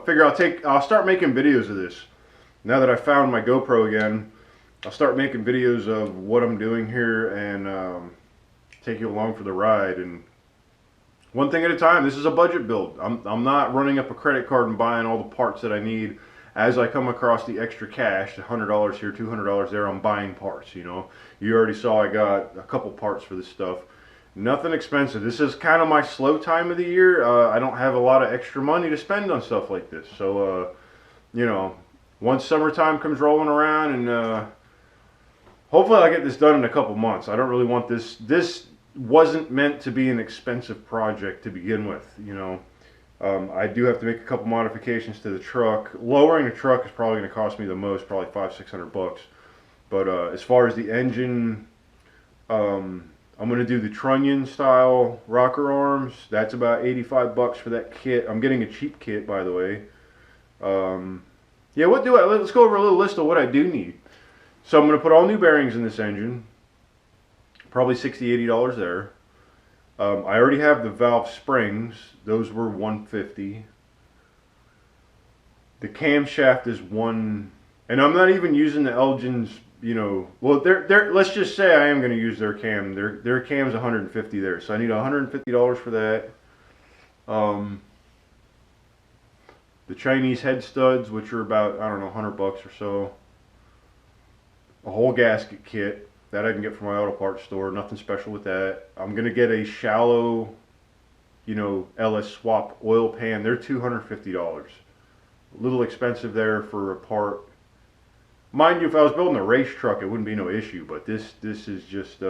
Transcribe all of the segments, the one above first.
figure I'll start making videos of this. Now that I found my GoPro again, I'll start making videos of what I'm doing here and take you along for the ride. And one thing at a time. This is a budget build. I'm not running up a credit card and buying all the parts that I need. As I come across the extra cash, $100 here, $200 there, I'm buying parts, you know. You already saw I got a couple parts for this stuff. Nothing expensive. This is kind of my slow time of the year. I don't have a lot of extra money to spend on stuff like this. So, you know, once summertime comes rolling around and hopefully I'll get this done in a couple months. I don't really want this. This wasn't meant to be an expensive project to begin with, you know. I do have to make a couple modifications to the truck. Lowering the truck is probably going to cost me the most, probably $500-600. But as far as the engine, I'm going to do the trunnion style rocker arms. That's about $85 for that kit. I'm getting a cheap kit, by the way. Yeah, let's go over a little list of what I do need. So I'm going to put all new bearings in this engine. Probably $60-80 there. I already have the valve springs. Those were $150. The camshaft is $1, and I'm not even using the Elgin's, you know, well, let's just say I am going to use their cam. Their cam's $150 there, so I need $150 for that. The Chinese head studs, which are about, I don't know, $100 or so. A whole gasket kit. That I can get from my auto parts store. Nothing special with that. I'm going to get a shallow, you know, LS swap oil pan. They're $250. A little expensive there for a part. Mind you, if I was building a race truck, it wouldn't be no issue. But this is just,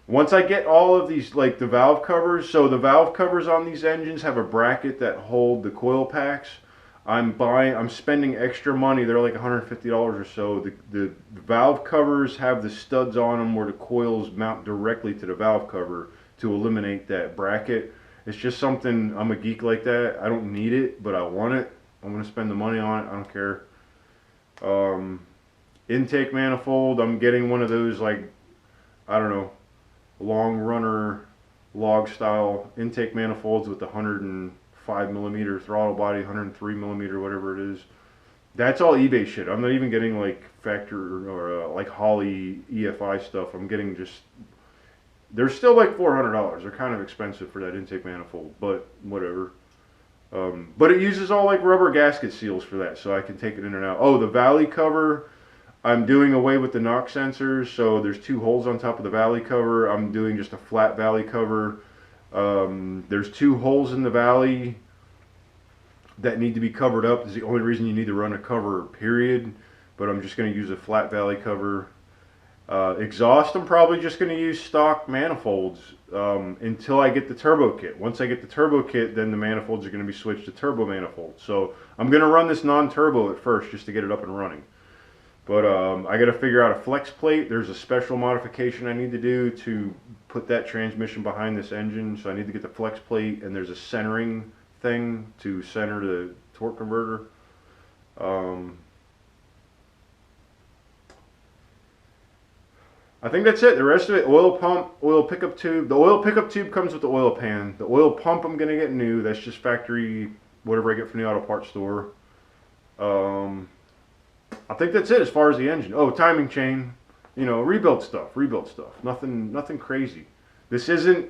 once I get all of these, like the valve covers. So the valve covers on these engines have a bracket that hold the coil packs. I'm spending extra money. They're like $150 or so. The valve covers have the studs on them where the coils mount directly to the valve cover to eliminate that bracket. It's just something, I'm a geek like that. I don't need it, but I want it. I'm going to spend the money on it. I don't care. Intake manifold. I'm getting one of those, like, I don't know, long runner log style intake manifolds with the 105mm throttle body, 103mm, whatever it is. That's all eBay shit. I'm not even getting like factor or like Holley EFI stuff. I'm getting just, they're still like $400. They're kind of expensive for that intake manifold, but whatever. But it uses all like rubber gasket seals for that, so I can take it in and out. Oh, the valley cover, I'm doing away with the knock sensors, so there's 2 holes on top of the valley cover. I'm doing just a flat valley cover. There's 2 holes in the valley that need to be covered up. Is the only reason you need to run a cover, period. But I'm just going to use a flat valley cover. Exhaust, I'm probably just going to use stock manifolds until I get the turbo kit. Once I get the turbo kit, then the manifolds are going to be switched to turbo manifolds. So I'm going to run this non-turbo at first just to get it up and running. But I got to figure out a flex plate. There's a special modification I need to do to put that transmission behind this engine. So I need to get the flex plate, and there's a centering thing to center the torque converter. I think that's it. The rest of it, oil pump, oil pickup tube. The oil pickup tube comes with the oil pan. The oil pump I'm going to get new. That's just factory, whatever I get from the auto parts store. I think that's it as far as the engine. Oh, timing chain, you know, rebuild stuff. Nothing crazy. This isn't,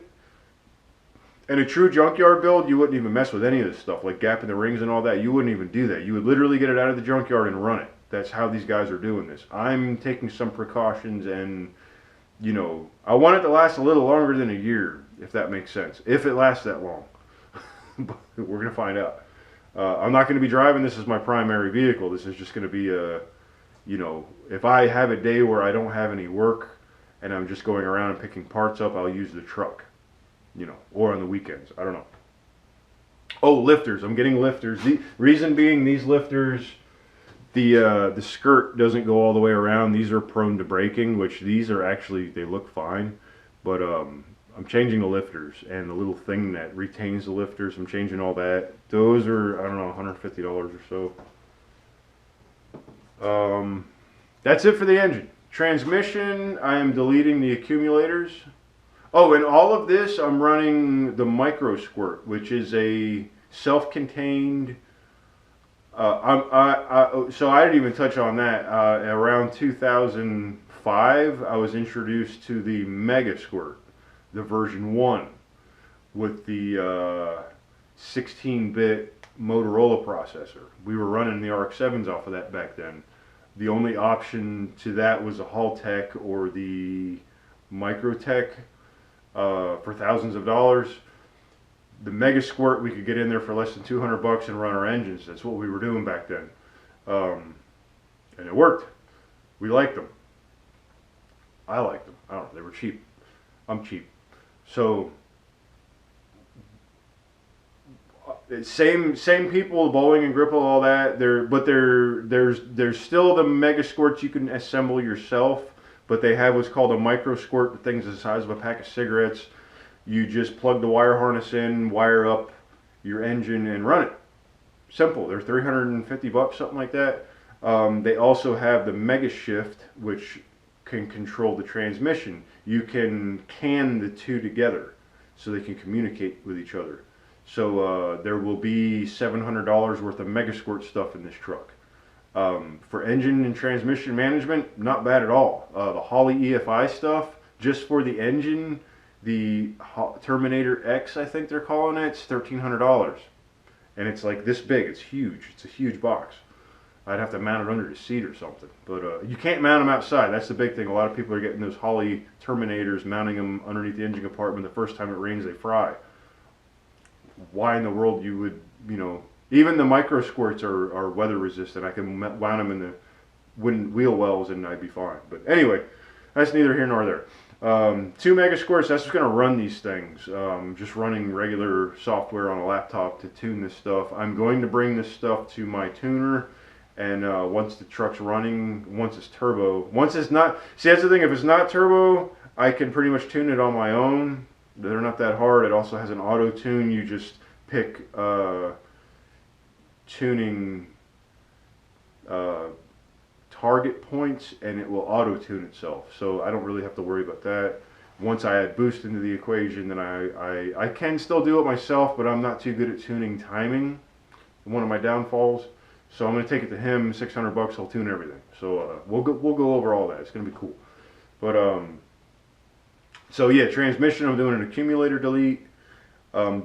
in a true junkyard build, you wouldn't even mess with any of this stuff, like gapping the rings and all that. You wouldn't even do that. You would literally get it out of the junkyard and run it. That's how these guys are doing this. I'm taking some precautions, and, you know, I want it to last a little longer than a year, if that makes sense. If it lasts that long. But we're going to find out. I'm not going to be driving this as my primary vehicle. This is just going to be a, you know, if I have a day where I don't have any work and I'm just going around and picking parts up, I'll use the truck, you know, or on the weekends. I don't know. Oh, lifters. I'm getting lifters. The reason being, these lifters, the skirt doesn't go all the way around. These are prone to breaking, which these are actually, they look fine. But I'm changing the lifters, and the little thing that retains the lifters, I'm changing all that. Those are, I don't know, $150 or so. That's it for the engine. Transmission, I am deleting the accumulators. Oh, and all of this, I'm running the micro squirt, which is a self-contained So I didn't even touch on that. Around 2005, I was introduced to the Mega Squirt, the version 1, with the 16-bit Motorola processor. We were running the RX-7s off of that back then. The only option to that was a Haltech or the Microtech for thousands of dollars. The Mega Squirt, we could get in there for less than 200 bucks and run our engines. That's what we were doing back then. And it worked. We liked them. I liked them. I don't know, they were cheap. I'm cheap. So, same people, Boeing and Gripple, all that. There's still the Mega Squirts you can assemble yourself, but they have what's called a Micro Squirt. The thing's the size of a pack of cigarettes. You just plug the wire harness in, wire up your engine, and run it. Simple. They're 350 bucks, something like that. They also have the Mega Shift, which can control the transmission. You can the two together so they can communicate with each other. So there will be $700 worth of Mega Squirt stuff in this truck. For engine and transmission management, not bad at all. The Holley EFI stuff, just for the engine, the Terminator X, I think they're calling it, it's $1,300. And it's like this big, it's huge. It's a huge box. I'd have to mount it under the seat or something. But you can't mount them outside. That's the big thing. A lot of people are getting those Holley Terminators, mounting them underneath the engine compartment. The first time it rains, they fry. Why in the world you would, even the Micro Squirts are weather resistant. I can mount them in the wheel wells and I'd be fine. But anyway, that's neither here nor there. 2 Mega Squirts, that's just going to run these things. Just running regular software on a laptop to tune this stuff. I'm going to bring this stuff to my tuner, and once the truck's running, once it's turbo, once it's not, see that's the thing, if it's not turbo, I can pretty much tune it on my own. They're not that hard. It also has an auto tune. You just pick tuning target points and it will auto tune itself, so I don't really have to worry about that. Once I add boost into the equation, then I can still do it myself, but I'm not too good at tuning timing, one of my downfalls. So I'm going to take it to him, 600 bucks, I'll tune everything. So we'll go over all that. It's going to be cool. But so yeah, transmission, I'm doing an accumulator delete,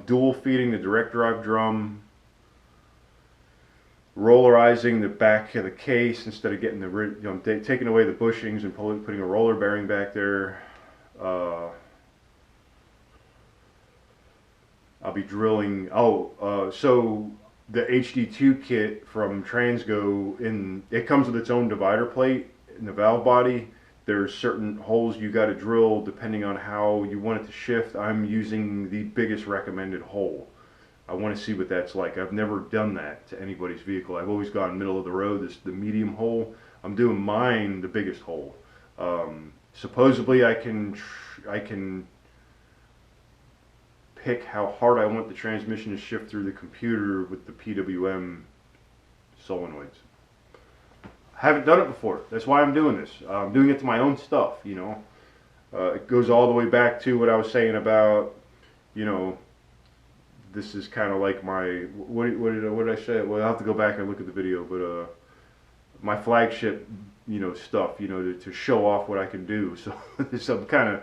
dual feeding the direct drive drum, rollerizing the back of the case instead of getting the, taking away the bushings and putting a roller bearing back there. I'll be drilling. So the HD2 kit from Transgo, it comes with its own divider plate in the valve body. There's certain holes you got to drill depending on how you want it to shift. I'm using the biggest recommended hole. I want to see what that's like. I've never done that to anybody's vehicle. I've always gone middle of the road, the medium hole. I'm doing mine the biggest hole. Supposedly I can pick how hard I want the transmission to shift through the computer with the PWM solenoids. I haven't done it before. That's why I'm doing this. I'm doing it to my own stuff, It goes all the way back to what I was saying about, this is kind of like my, what did I say? Well, I'll have to go back and look at the video, but my flagship, stuff, to show off what I can do. So some kind of,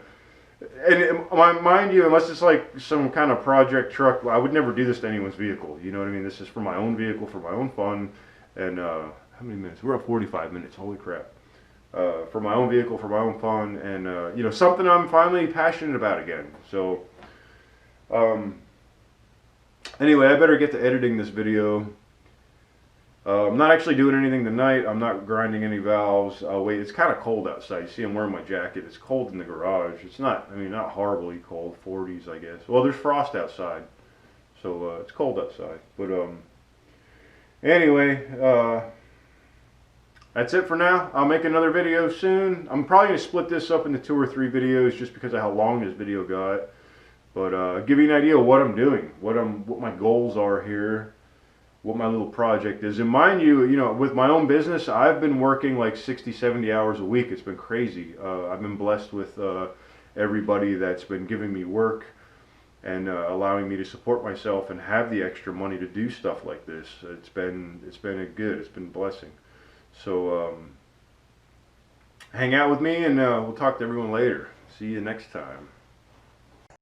and mind you, unless it's like some kind of project truck, I would never do this to anyone's vehicle. You know what I mean? This is for my own vehicle, for my own fun. And how many minutes? We're at 45 minutes. Holy crap! For my own vehicle, for my own fun, and something I'm finally passionate about again. So. Anyway, I better get to editing this video. I'm not actually doing anything tonight. I'm not grinding any valves. I'll wait. It's kind of cold outside. You see I'm wearing my jacket. It's cold in the garage. It's not, not horribly cold. 40s, I guess. Well, there's frost outside. So it's cold outside. But anyway, that's it for now. I'll make another video soon. I'm probably going to split this up into 2 or 3 videos just because of how long this video got. But give you an idea of what I'm doing, what my goals are here, what my little project is. And mind you, with my own business, I've been working like 60, 70 hours a week. It's been crazy. I've been blessed with everybody that's been giving me work. and allowing me to support myself and have the extra money to do stuff like this. It's been a good, it's been a blessing. So hang out with me, and we'll talk to everyone later. See you next time.